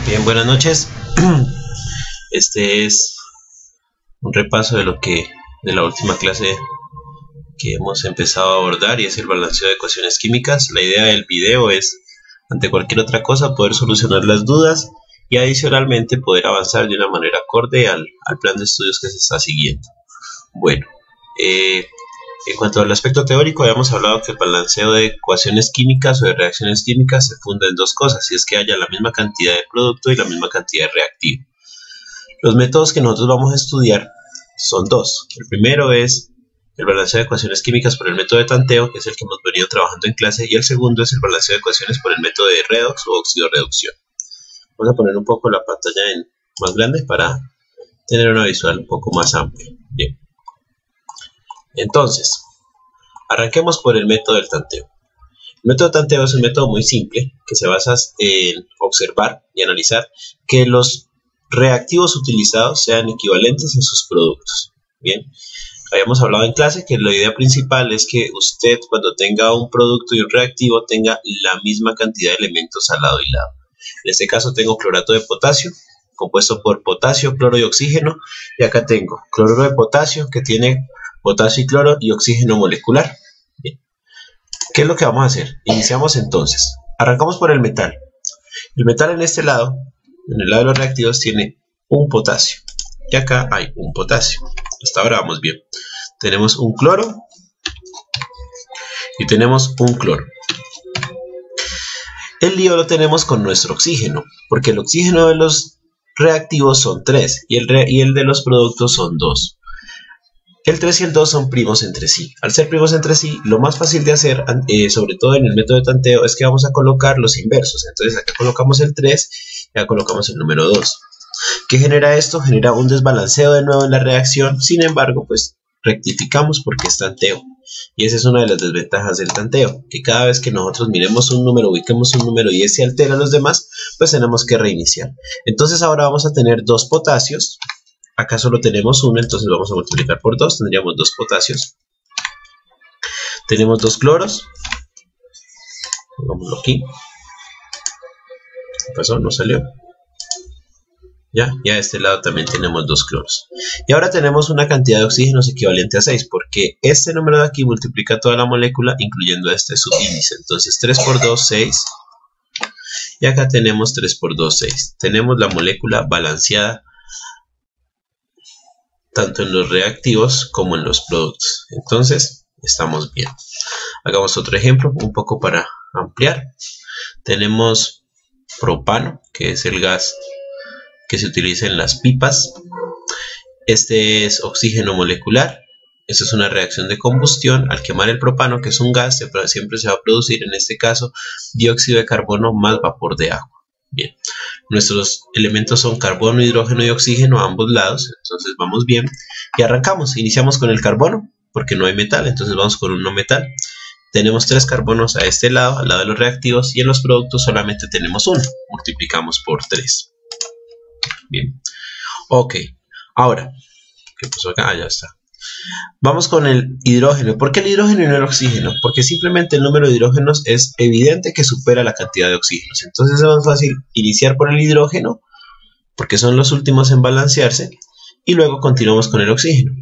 Bien, buenas noches. Este es un repaso de la última clase que hemos empezado a abordar, y es el balanceo de ecuaciones químicas. La idea del video es, ante cualquier otra cosa, poder solucionar las dudas y adicionalmente poder avanzar de una manera acorde al plan de estudios que se está siguiendo. Bueno, en cuanto al aspecto teórico, habíamos hablado que el balanceo de ecuaciones químicas o de reacciones químicas se funda en dos cosas, y es que haya la misma cantidad de producto y la misma cantidad de reactivo. Los métodos que nosotros vamos a estudiar son dos. El primero es el balanceo de ecuaciones químicas por el método de tanteo, que es el que hemos venido trabajando en clase, y el segundo es el balanceo de ecuaciones por el método de redox o oxidorreducción. Vamos a poner un poco la pantalla en más grande para tener una visual un poco más amplia. Bien. Entonces, arranquemos por el método del tanteo. El método de tanteo es un método muy simple que se basa en observar y analizar que los reactivos utilizados sean equivalentes a sus productos. Bien, habíamos hablado en clase que la idea principal es que usted, cuando tenga un producto y un reactivo, tenga la misma cantidad de elementos al lado y lado. En este caso tengo clorato de potasio, compuesto por potasio, cloro y oxígeno, y acá tengo cloruro de potasio, que tiene potasio y cloro y oxígeno molecular. Bien. ¿Qué es lo que vamos a hacer? Iniciamos entonces. Arrancamos por el metal. El metal en este lado, en el lado de los reactivos, tiene un potasio. Y acá hay un potasio. Hasta ahora vamos bien. Tenemos un cloro y tenemos un cloro. El lío lo tenemos con nuestro oxígeno, porque el oxígeno de los reactivos son 3 y el de los productos son 2. El 3 y el 2 son primos entre sí. Al ser primos entre sí, lo más fácil de hacer, sobre todo en el método de tanteo, es que vamos a colocar los inversos. Entonces acá colocamos el 3 y acá colocamos el número 2. ¿Qué genera esto? Genera un desbalanceo de nuevo en la reacción. Sin embargo, pues rectificamos porque es tanteo. Y esa es una de las desventajas del tanteo, que cada vez que nosotros miremos un número, ubiquemos un número y ese altera a los demás, pues tenemos que reiniciar. Entonces ahora vamos a tener dos potasios. Acá solo tenemos uno, entonces vamos a multiplicar por 2, tendríamos 2 potasios. Tenemos 2 cloros. Pongámoslo aquí. ¿Qué pasó? No salió. Ya de este lado también tenemos 2 cloros. Y ahora tenemos una cantidad de oxígenos equivalente a 6, porque este número de aquí multiplica toda la molécula, incluyendo este subíndice. Entonces 3 por 2, 6. Y acá tenemos 3 por 2, 6. Tenemos la molécula balanceada tanto en los reactivos como en los productos. Entonces, estamos bien. Hagamos otro ejemplo, un poco para ampliar. Tenemos propano, que es el gas que se utiliza en las pipas. Este es oxígeno molecular. Esta es una reacción de combustión. Al quemar el propano, que es un gas, siempre se va a producir, en este caso, dióxido de carbono más vapor de agua. Bien, nuestros elementos son carbono, hidrógeno y oxígeno a ambos lados, entonces vamos bien y arrancamos. Iniciamos con el carbono porque no hay metal, entonces vamos con un no metal. Tenemos 3 carbonos a este lado, al lado de los reactivos, y en los productos solamente tenemos uno. Multiplicamos por 3. Bien, ok. Ahora, ¿qué pasó acá? Ah, ya está. Vamos con el hidrógeno. ¿Por qué el hidrógeno y no el oxígeno? Porque simplemente el número de hidrógenos es evidente que supera la cantidad de oxígenos. Entonces es más fácil iniciar por el hidrógeno, porque son los últimos en balancearse, y luego continuamos con el oxígeno.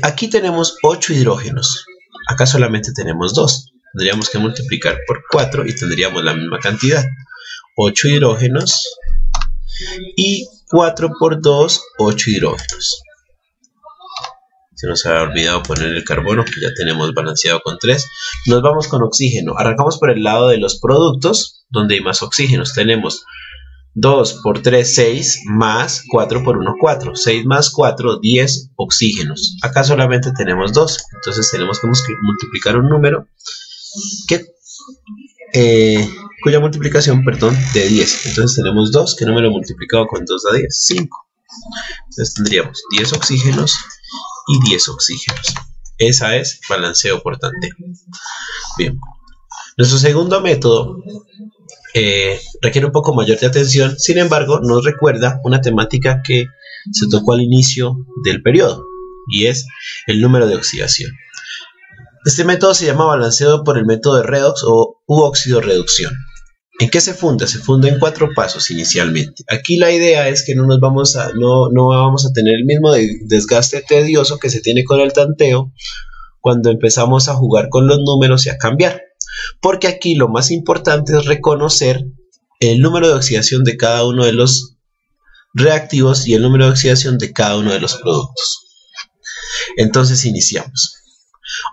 Aquí tenemos 8 hidrógenos. Acá solamente tenemos 2. Tendríamos que multiplicar por 4 y tendríamos la misma cantidad. 8 hidrógenos y 4 por 2, 8 hidrógenos. Se nos había olvidado poner el carbono, que ya tenemos balanceado con 3. Nos vamos con oxígeno. Arrancamos por el lado de los productos, donde hay más oxígenos. Tenemos 2 por 3, 6, más 4 por 1, 4. 6 más 4, 10 oxígenos. Acá solamente tenemos 2. Entonces tenemos que multiplicar un número cuya multiplicación, de 10. Entonces tenemos 2. ¿Qué número multiplicado con 2 da 10? 5. Entonces tendríamos 10 oxígenos y 10 oxígenos. Esa es balanceo por tanteo. Bien. Nuestro segundo método requiere un poco mayor de atención. Sin embargo, nos recuerda una temática que se tocó al inicio del periodo, y es el número de oxidación. Este método se llama balanceo por el método de redox u oxidorreducción. ¿En qué se funda? Se funda en 4 pasos inicialmente. Aquí la idea es que no vamos a tener el mismo desgaste tedioso que se tiene con el tanteo cuando empezamos a jugar con los números y a cambiar. Porque aquí lo más importante es reconocer el número de oxidación de cada uno de los reactivos y el número de oxidación de cada uno de los productos. Entonces iniciamos.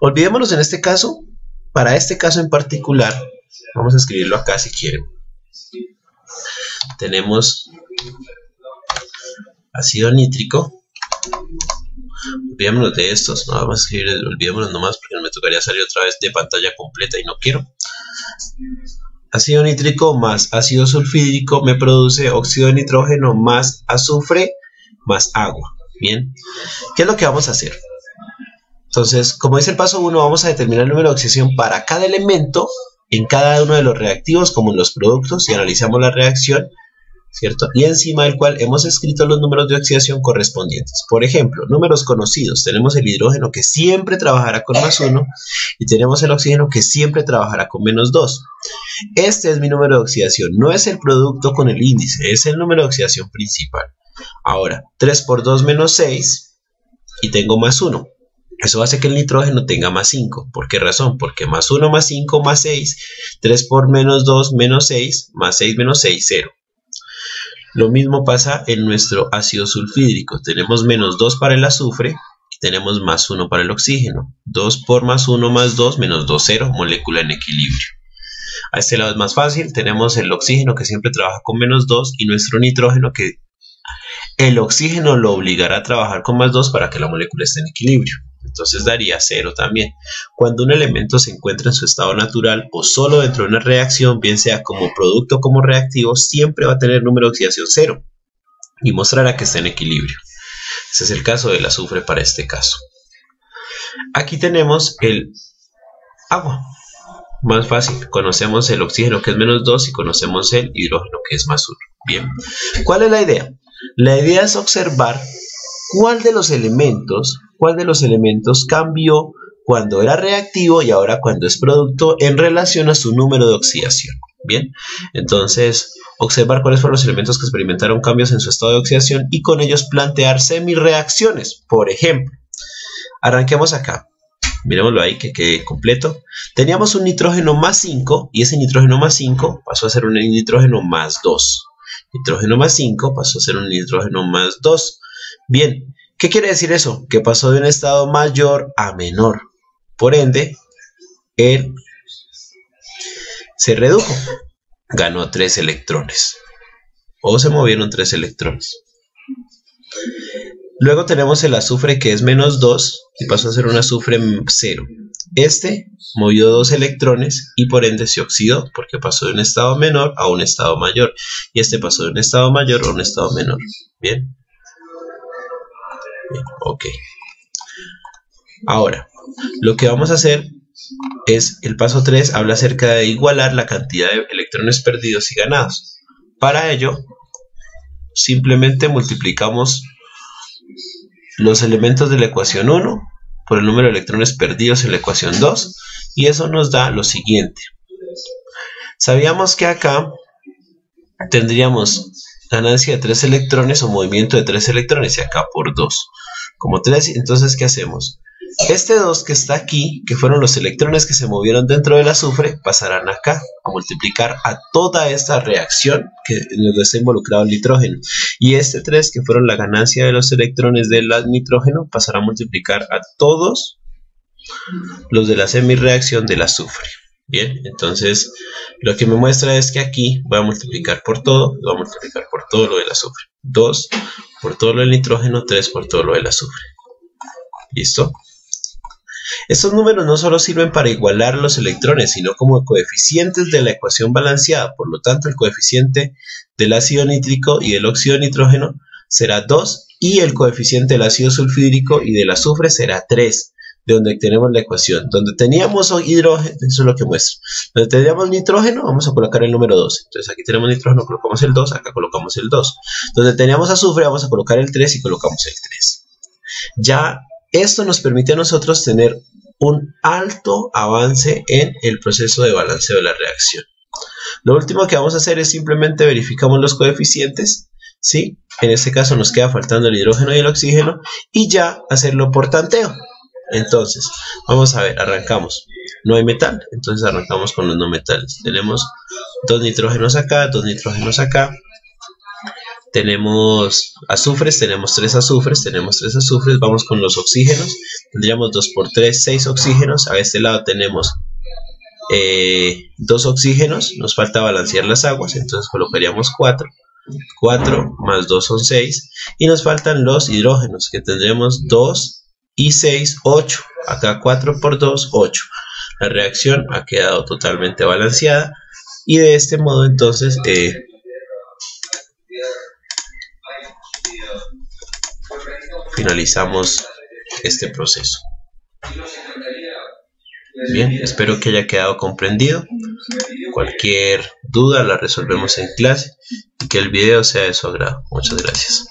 Olvidémonos en este caso, para este caso en particular, vamos a escribirlo acá si quieren. Tenemos ácido nítrico. Olvidémonos de estos, no vamos a escribir, olvidémonos nomás porque me tocaría salir otra vez de pantalla completa y no quiero. Ácido nítrico más ácido sulfídrico me produce óxido de nitrógeno más azufre más agua. Bien, ¿qué es lo que vamos a hacer? Entonces, como dice el paso 1, vamos a determinar el número de oxidación para cada elemento en cada uno de los reactivos como en los productos y analizamos la reacción, ¿cierto? Y encima del cual hemos escrito los números de oxidación correspondientes. Por ejemplo, números conocidos. Tenemos el hidrógeno que siempre trabajará con +1 y tenemos el oxígeno que siempre trabajará con -2. Este es mi número de oxidación. No es el producto con el índice, es el número de oxidación principal. Ahora, 3 por 2 menos 6 y tengo +1. Eso hace que el nitrógeno tenga +5. ¿Por qué razón? Porque +1 más 5 más 6, 3 por -2 menos 6, más 6 menos 6, 0. Lo mismo pasa en nuestro ácido sulfídrico. Tenemos -2 para el azufre y tenemos +1 para el oxígeno. 2 por +1 más 2, -2, 0, molécula en equilibrio. A este lado es más fácil. Tenemos el oxígeno que siempre trabaja con -2 y nuestro nitrógeno que el oxígeno lo obligará a trabajar con +2 para que la molécula esté en equilibrio. Entonces daría 0 también. Cuando un elemento se encuentra en su estado natural o solo dentro de una reacción, bien sea como producto o como reactivo, siempre va a tener número de oxidación 0 y mostrará que está en equilibrio. Ese es el caso del azufre para este caso. Aquí tenemos el agua. Más fácil, conocemos el oxígeno que es -2 y conocemos el hidrógeno que es +1. Bien, ¿cuál es la idea? La idea es observar cuál de los elementos cambió cuando era reactivo y ahora cuando es producto en relación a su número de oxidación. Bien, entonces observar cuáles fueron los elementos que experimentaron cambios en su estado de oxidación y con ellos plantear semi-reacciones. Por ejemplo, arranquemos acá. Miremoslo ahí que quede completo. Teníamos un nitrógeno +5 y ese nitrógeno +5 pasó a ser un nitrógeno +2. Nitrógeno +5 pasó a ser un nitrógeno +2. Bien, ¿qué quiere decir eso? Que pasó de un estado mayor a menor. Por ende, él se redujo. Ganó 3 electrones. O se movieron 3 electrones. Luego tenemos el azufre que es -2 y pasó a ser un azufre 0. Este movió 2 electrones y por ende se oxidó porque pasó de un estado menor a un estado mayor. Y este pasó de un estado mayor a un estado menor. Bien. Bien, ok. Ahora, lo que vamos a hacer es el paso 3, habla acerca de igualar la cantidad de electrones perdidos y ganados. Para ello, simplemente multiplicamos los elementos de la ecuación 1 por el número de electrones perdidos en la ecuación 2 y eso nos da lo siguiente. Sabíamos que acá tendríamos ganancia de 3 electrones o movimiento de 3 electrones y acá por 2. Como 3, entonces ¿qué hacemos? Este 2 que está aquí, que fueron los electrones que se movieron dentro del azufre, pasarán acá a multiplicar a toda esta reacción que nos está involucrado el nitrógeno. Y este 3, que fueron la ganancia de los electrones del nitrógeno, pasará a multiplicar a todos los de la semireacción del azufre. Bien, entonces lo que me muestra es que aquí voy a multiplicar por todo, voy a multiplicar por todo lo del azufre. 2 por todo lo del nitrógeno, 3 por todo lo del azufre. ¿Listo? Estos números no solo sirven para igualar los electrones, sino como coeficientes de la ecuación balanceada. Por lo tanto, el coeficiente del ácido nítrico y del óxido de nitrógeno será 2 y el coeficiente del ácido sulfídrico y del azufre será 3, de donde tenemos la ecuación. Donde teníamos hidrógeno, eso es lo que muestra. Donde teníamos nitrógeno, vamos a colocar el número 2. Entonces aquí tenemos nitrógeno, colocamos el 2, acá colocamos el 2. Donde teníamos azufre, vamos a colocar el 3 y colocamos el 3. Ya esto nos permite a nosotros tener un alto avance en el proceso de balanceo de la reacción. Lo último que vamos a hacer es simplemente verificamos los coeficientes, ¿sí? En este caso nos queda faltando el hidrógeno y el oxígeno y ya hacerlo por tanteo. Entonces, vamos a ver, arrancamos. No hay metal, entonces arrancamos con los no metales. Tenemos 2 nitrógenos acá, 2 nitrógenos acá. Tenemos azufres, tenemos 3 azufres, vamos con los oxígenos, tendríamos 2 por 3, 6 oxígenos, a este lado tenemos 2 oxígenos, nos falta balancear las aguas, entonces colocaríamos 4 más 2 son 6, y nos faltan los hidrógenos, que tendremos 2 y 6, 8, acá 4 por 2, 8, la reacción ha quedado totalmente balanceada, y de este modo entonces finalizamos este proceso. Bien, espero que haya quedado comprendido. Cualquier duda la resolvemos en clase y que el video sea de su agrado. Muchas gracias.